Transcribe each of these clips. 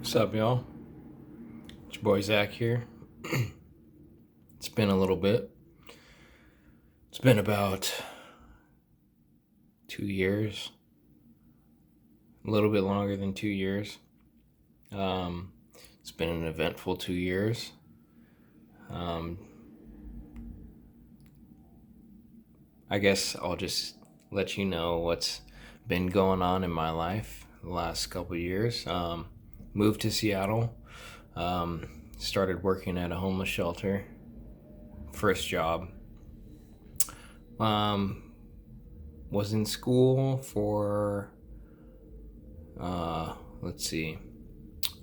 What's up, y'all? It's your boy Zach here. It's been a little bit. It's been about 2 years, a little bit longer than 2 years. It's been an eventful 2 years. I guess I'll just let you know what's been going on in my life the last couple years. Moved to Seattle. Started working at a homeless shelter. First job. Was in school for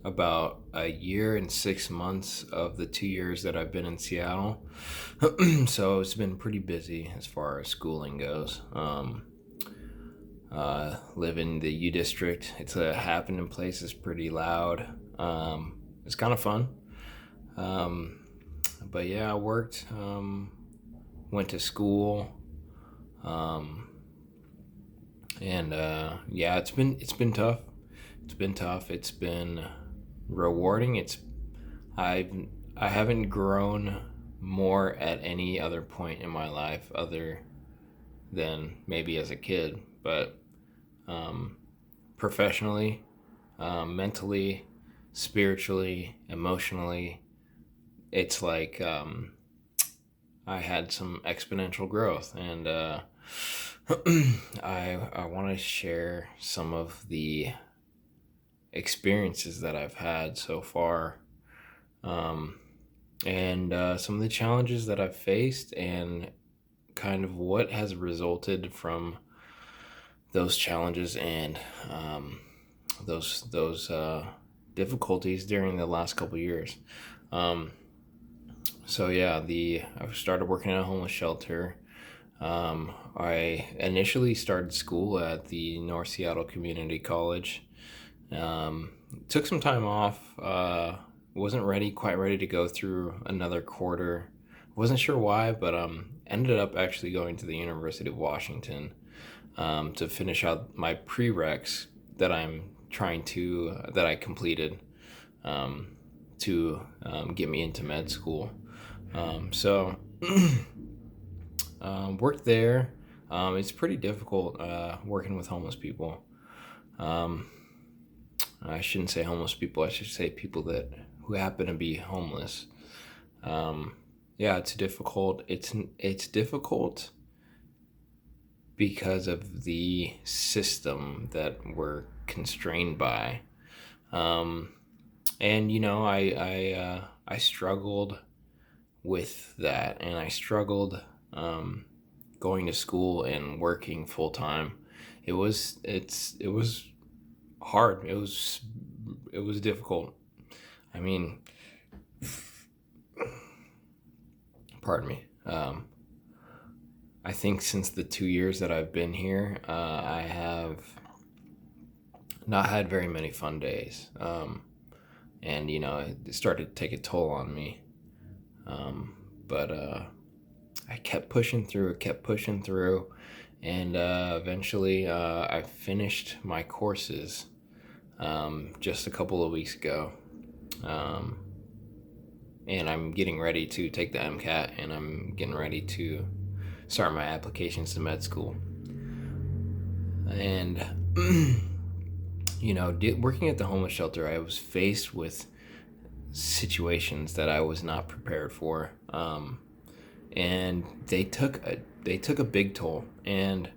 about a year and 6 months of the 2 years that I've been in Seattle. So it's been pretty busy as far as schooling goes. Live in the U District. It's a happening place. It's pretty loud. It's kind of fun. But yeah, I worked, went to school, and yeah, it's been tough. It's been tough. It's been rewarding. I haven't grown more at any other point in my life other than maybe as a kid, but professionally, mentally, spiritually, emotionally, it's like I had some exponential growth, and I want to share some of the experiences that I've had so far, and some of the challenges that I've faced, and kind of what has resulted from those challenges and those difficulties during the last couple years. So yeah, I started working at a homeless shelter. I initially started school at the North Seattle Community College. Took some time off. Wasn't quite ready to go through another quarter. Wasn't sure why, but ended up actually going to the University of Washington to finish out my prereqs that I completed to get me into med school. So worked there. It's pretty difficult working with homeless people. I shouldn't say homeless people. I should say people who happen to be homeless. Yeah, it's difficult. It's difficult because of the system that we're constrained by. And I struggled with that, and I struggled going to school and working full time. It was hard. It was difficult. I mean, pardon me. I think since the 2 years that I've been here, I have not had very many fun days. And it started to take a toll on me. But I kept pushing through, and eventually I finished my courses just a couple of weeks ago. And I'm getting ready to take the MCAT, and I'm getting ready to start my applications to med school. And working at the homeless shelter, I was faced with situations that I was not prepared for, and they took a big toll. And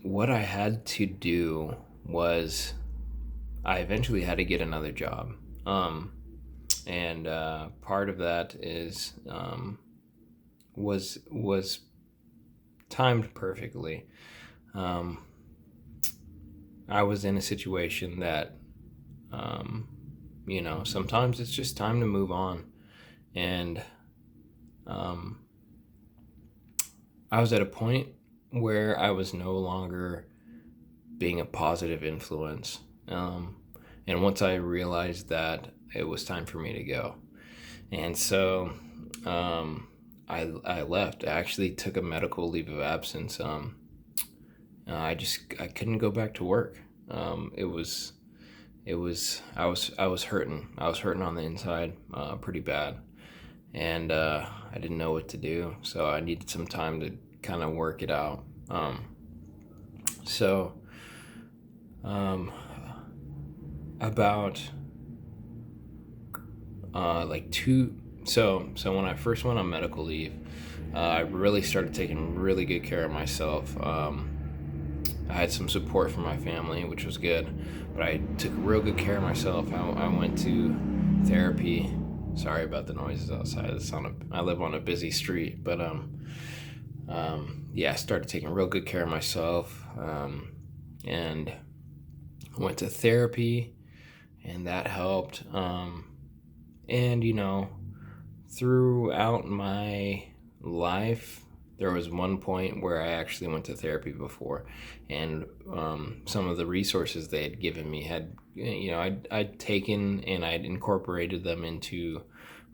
what I had to do was I eventually had to get another job, and part of that is was timed perfectly. I was in a situation that sometimes it's just time to move on. And I was at a point where I was no longer being a positive influence. And once I realized that, it was time for me to go. And so I left. I actually took a medical leave of absence. I couldn't go back to work. It was I was hurting. I was hurting on the inside, pretty bad, and I didn't know what to do. So I needed some time to kind of work it out. So um, about like two. So when I first went on medical leave, I really started taking really good care of myself. I had some support from my family, which was good, but I took real good care of myself. I went to therapy. Sorry about the noises outside. I live on a busy street, but yeah, I started taking real good care of myself, and went to therapy, and that helped. And throughout my life, there was one point where I actually went to therapy before, and some of the resources they had given me had, I'd taken and I'd incorporated them into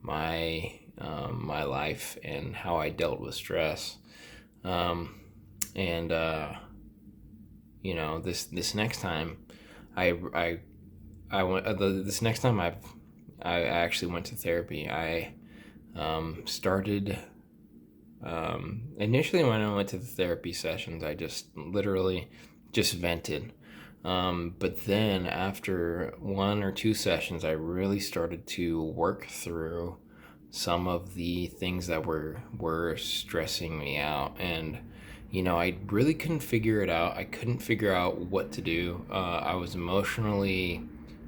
my life and how I dealt with stress. And this next time, I went. This next time I actually went to therapy. I started. Initially, when I went to the therapy sessions, I just literally just vented. But then after one or two sessions, I really started to work through some of the things that were stressing me out, and I really couldn't figure it out. I couldn't figure out what to do. I was emotionally,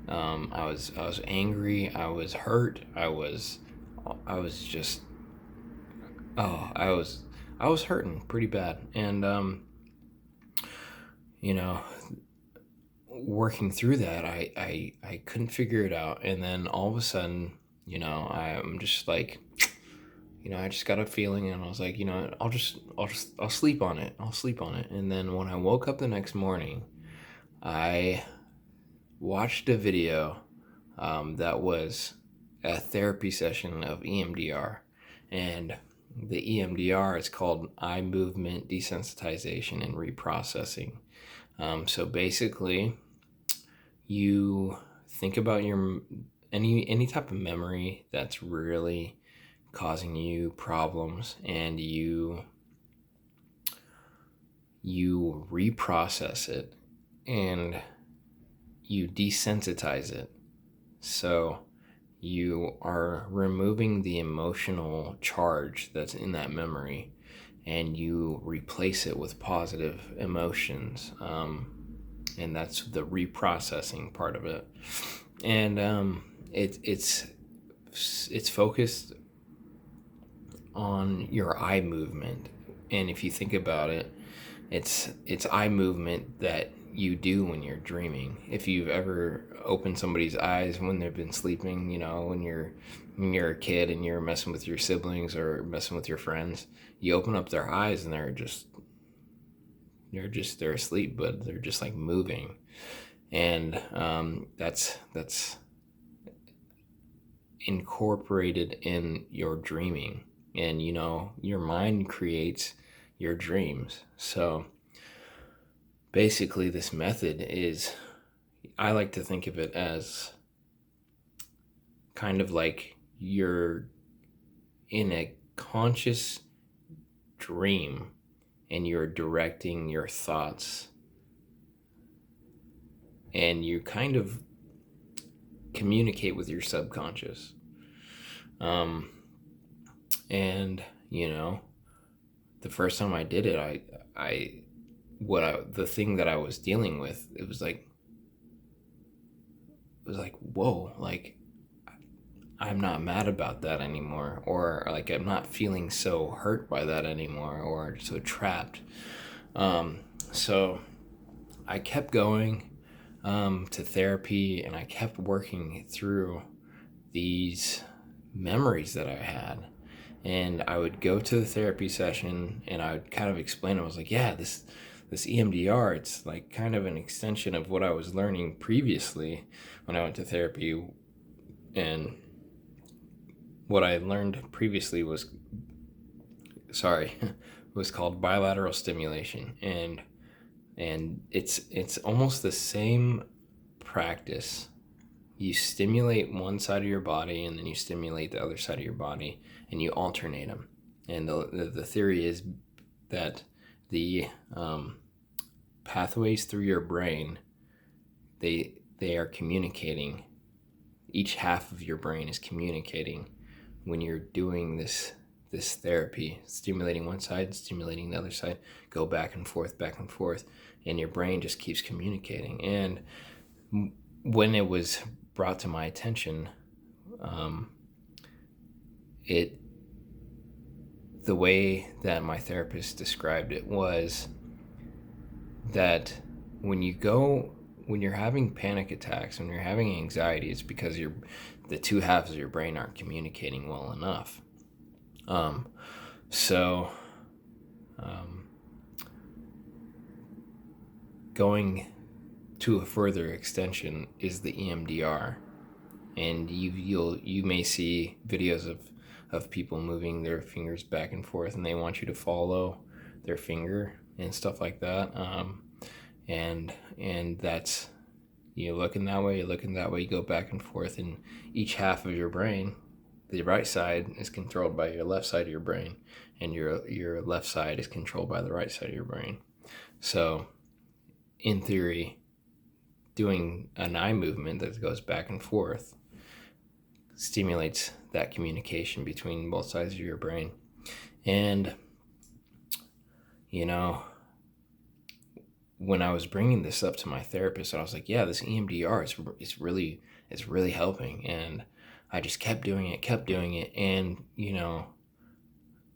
I was angry. I was hurt. I was just, oh, I was hurting pretty bad, and you know, working through that, I couldn't figure it out, and then all of a sudden, I'm just like, I just got a feeling, and I was like, I'll sleep on it. I'll sleep on it. And then when I woke up the next morning, I watched a video that was a therapy session of EMDR, and the EMDR is called eye movement desensitization and reprocessing. So basically, you think about your any type of memory that's really causing you problems, and you reprocess it, and you desensitize it. So you are removing the emotional charge that's in that memory, and you replace it with positive emotions. And that's the reprocessing part of it. And it's focused on your eye movement. And if you think about it, it's eye movement that you do when you're dreaming. If you've ever opened somebody's eyes when they've been sleeping, when you're a kid and you're messing with your siblings or messing with your friends, you open up their eyes and they're asleep, but they're just like moving. And that's incorporated in your dreaming, and your mind creates your dreams. So basically, this method is, I like to think of it as kind of like you're in a conscious dream, and you're directing your thoughts, and you kind of communicate with your subconscious. And the first time I did it, the thing that I was dealing with, it was like, whoa, like, I'm not mad about that anymore, or like I'm not feeling so hurt by that anymore, or so trapped. So I kept going to therapy, and I kept working through these memories that I had. And I would go to the therapy session, and I would kind of explain. I was like, yeah, this EMDR, it's like kind of an extension of what I was learning previously when I went to therapy. And what I learned previously was called bilateral stimulation, and it's almost the same practice you stimulate one side of your body and then you stimulate the other side of your body, and you alternate them. And the theory is that the pathways through your brain, they are communicating. Each half of your brain is communicating when you're doing this therapy, stimulating one side, stimulating the other side, go back and forth, and your brain just keeps communicating. And when it was brought to my attention, the way that my therapist described it was that when you're having panic attacks, when you're having anxiety, it's because the two halves of your brain aren't communicating well enough. Going to a further extension is the EMDR, and you may see videos of people moving their fingers back and forth, and they want you to follow their finger and stuff like that. And that's, you're looking that way, you go back and forth, and each half of your brain, the right side is controlled by your left side of your brain, and your left side is controlled by the right side of your brain. So in theory, doing an eye movement that goes back and forth stimulates that communication between both sides of your brain. And when I was bringing this up to my therapist, I was like, yeah, this EMDR is really helping. And I just kept doing it. And,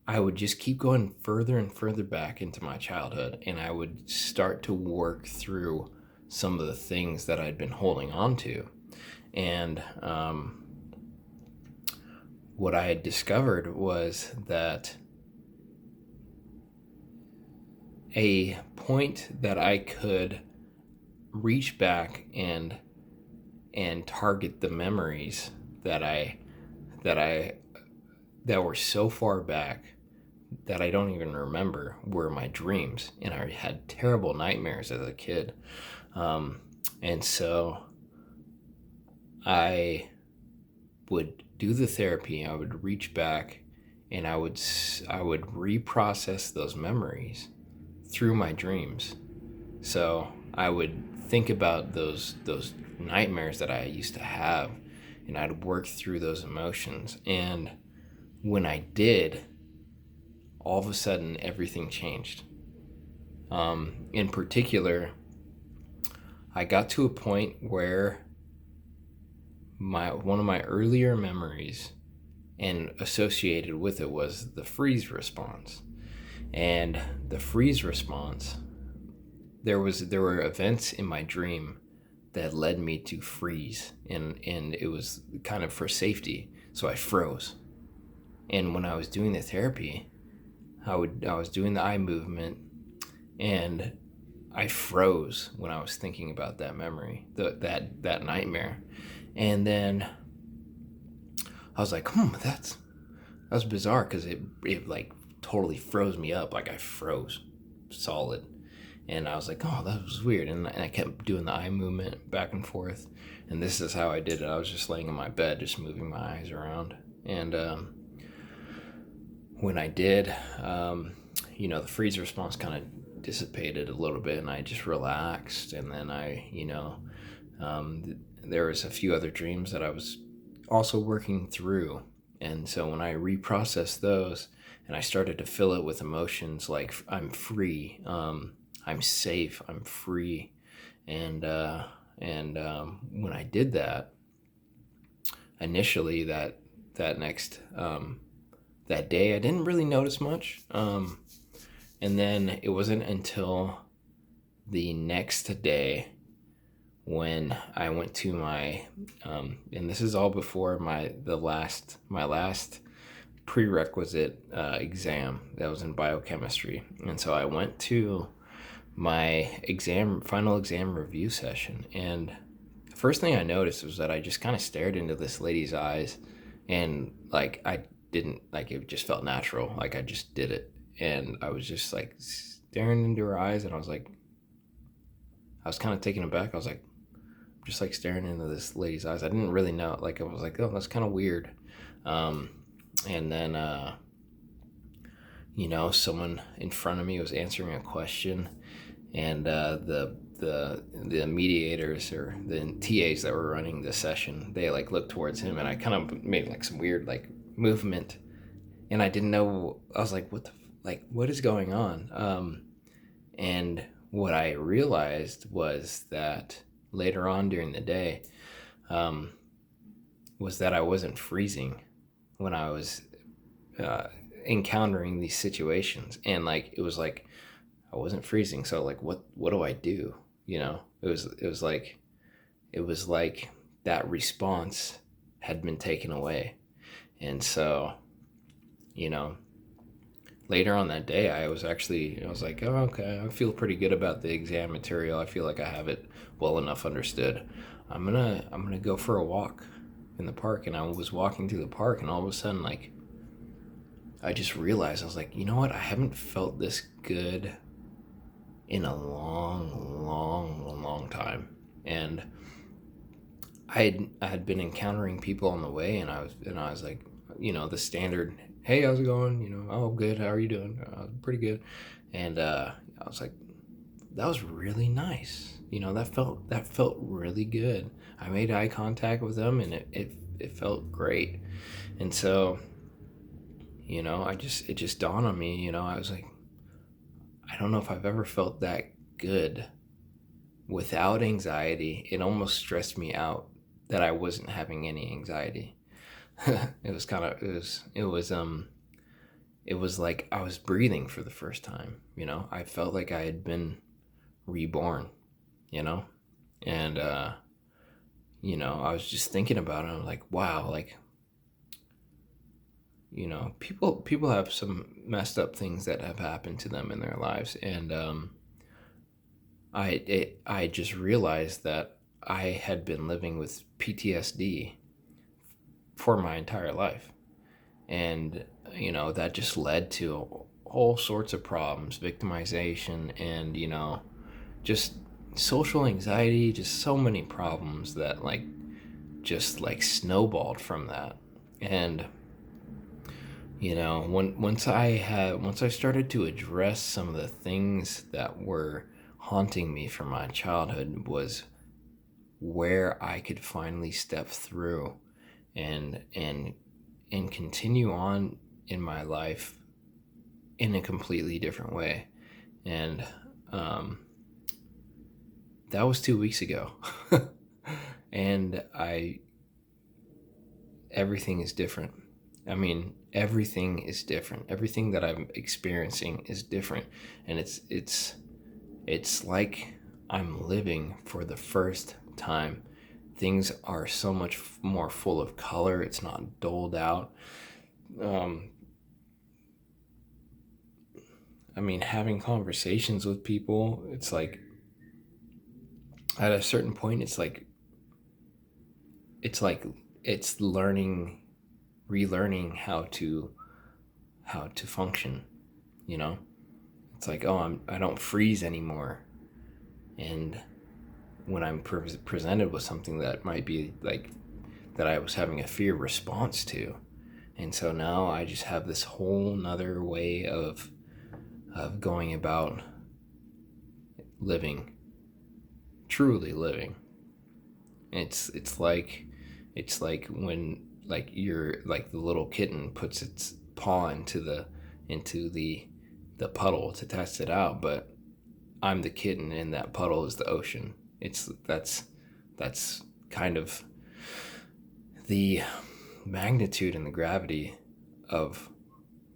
I would just keep going further and further back into my childhood. And I would start to work through some of the things that I'd been holding on to. And what I had discovered was that a point that I could reach back and target the memories that were so far back that I don't even remember were my dreams. And I had terrible nightmares as a kid. And so I would do the therapy, I would reach back, and I would reprocess those memories through my dreams. So I would think about those nightmares that I used to have, and I'd work through those emotions. And when I did, all of a sudden everything changed. In particular, I got to a point where one of my earlier memories and associated with it was the freeze response. And the freeze response, there were events in my dream that led me to freeze, and it was kind of for safety, so I froze. And when I was doing the therapy, I was doing the eye movement, and I froze when I was thinking about that memory, that nightmare. And then I was like, that was bizarre, because it like totally froze me up. Like I froze solid. And I was like, oh, that was weird. And I kept doing the eye movement back and forth. And this is how I did it. I was just laying in my bed, just moving my eyes around. And when I did, the freeze response kind of dissipated a little bit, and I just relaxed. And then there was a few other dreams that I was also working through. And so when I reprocessed those, and I started to fill it with emotions like I'm free, I'm safe, I'm free. And when I did that, initially that next that day, I didn't really notice much. And then it wasn't until the next day when I went to my and this is all before my last prerequisite exam that was in biochemistry. And so I went to my final exam review session, and the first thing I noticed was that I just kind of stared into this lady's eyes, and like I didn't, like, it just felt natural, like I just did it. And I was just like staring into her eyes, and I was kind of taken aback. I was like, just like staring into this lady's eyes. I didn't really know. Like, I was like, oh, that's kind of weird. And then, someone in front of me was answering a question, and the mediators or the TAs that were running the session, they like looked towards him, and I kind of made like some weird like movement, and I didn't know. I was like, what is going on? And what I realized was that later on during the day, was that I wasn't freezing when I was encountering these situations, and like it was like I wasn't freezing. So like, what do I do? It was like that response had been taken away, and so you know later on that day, I was like, oh, okay, I feel pretty good about the exam material. I feel like I have it well enough understood. I'm gonna go for a walk in the park. And I was walking through the park, and all of a sudden, like, I just realized, I was like, you know what? I haven't felt this good in a long, long, long time. And I had been encountering people on the way, and I was like, the standard, hey, how's it going? Oh, good. How are you doing? Pretty good. And I was like, that was really nice. That felt really good. I made eye contact with them, and it felt great. And so, it just dawned on me. I was like, I don't know if I've ever felt that good without anxiety. It almost stressed me out that I wasn't having any anxiety. It was like I was breathing for the first time. I felt like I had been reborn, and I was just thinking about it. I'm like, wow, like, people have some messed up things that have happened to them in their lives, and I just realized that I had been living with PTSD for my entire life, and that just led to all sorts of problems, victimization, and just social anxiety, just so many problems that like just like snowballed from that. And once I started to address some of the things that were haunting me from my childhood, was where I could finally step through and continue on in my life in a completely different way. And that was 2 weeks ago. And everything is different. I mean, everything is different. Everything that I'm experiencing is different. And it's like I'm living for the first time. Things are so much more full of color. It's not doled out. I mean, having conversations with people, it's like at a certain point, it's like it's relearning how to function. It's like, oh, I don't freeze anymore. And when I'm presented with something that might be like that I was having a fear response to, and so now I just have this whole nother way of going about living, truly living. It's like when like you're like the little kitten puts its paw into the puddle to test it out, but I'm the kitten and that puddle is the ocean. That's kind of the magnitude and the gravity of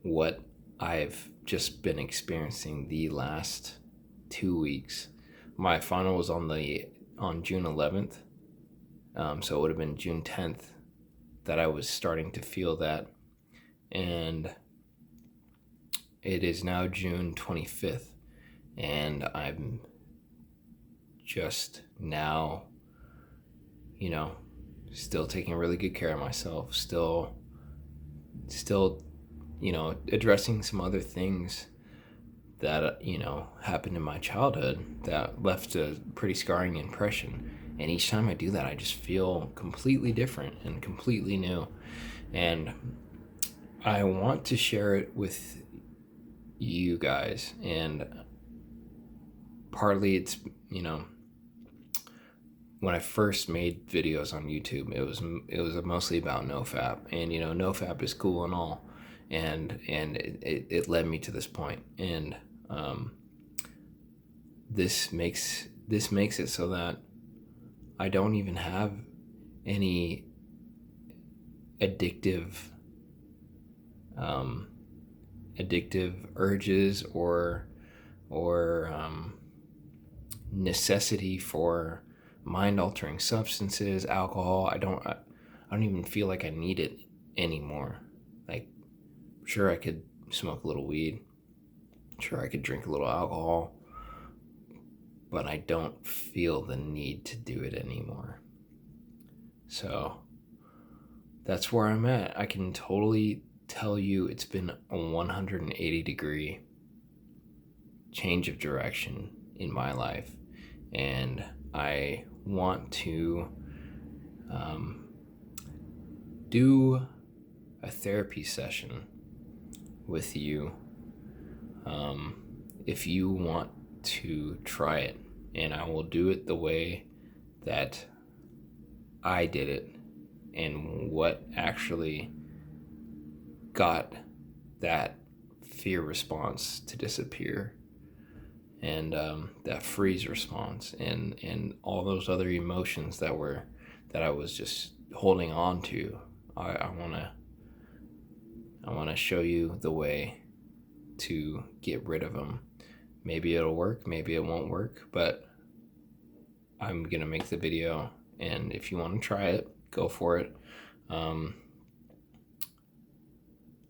what I've just been experiencing the last 2 weeks. My final was on June 11th, so it would have been June 10th that I was starting to feel that, and it is now June 25th, and I'm just now, still taking really good care of myself, still, addressing some other things that, happened in my childhood that left a pretty scarring impression. And each time I do that, I just feel completely different and completely new. And I want to share it with you guys. And partly it's, when I first made videos on YouTube, it was mostly about NoFap, and NoFap is cool and all, and it led me to this point, and this makes it so that I don't even have any addictive urges or necessity for mind-altering substances, alcohol. I don't even feel like I need it anymore. Like, sure, I could smoke a little weed, sure, I could drink a little alcohol, but I don't feel the need to do it anymore. So that's where I'm at. I can totally tell you it's been a 180-degree change of direction in my life, and I want to do a therapy session with you if you want to try it, and I will do it the way that I did it and what actually got that fear response to disappear, and that freeze response, and all those other emotions that I was just holding on to. I want to show you the way to get rid of them. Maybe it'll work, maybe it won't work, but I'm gonna make the video, and if you want to try it, go for it.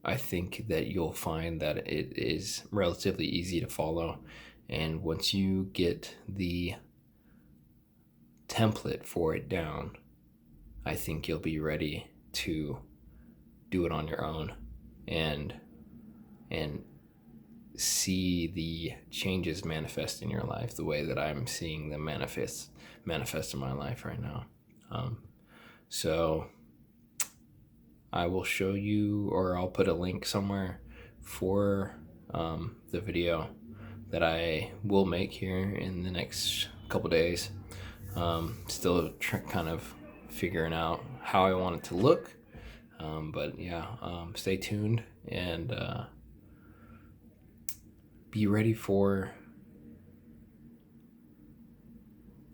I think that you'll find that it is relatively easy to follow, and once you get the template for it down, I think you'll be ready to do it on your own and see the changes manifest in your life the way that I'm seeing them manifest in my life right now. So I will show you, or I'll put a link somewhere for the video that I will make here in the next couple days. Still kind of figuring out how I want it to look, but yeah, stay tuned and be ready for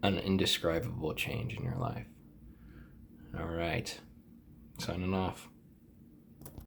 an indescribable change in your life. All right, signing off.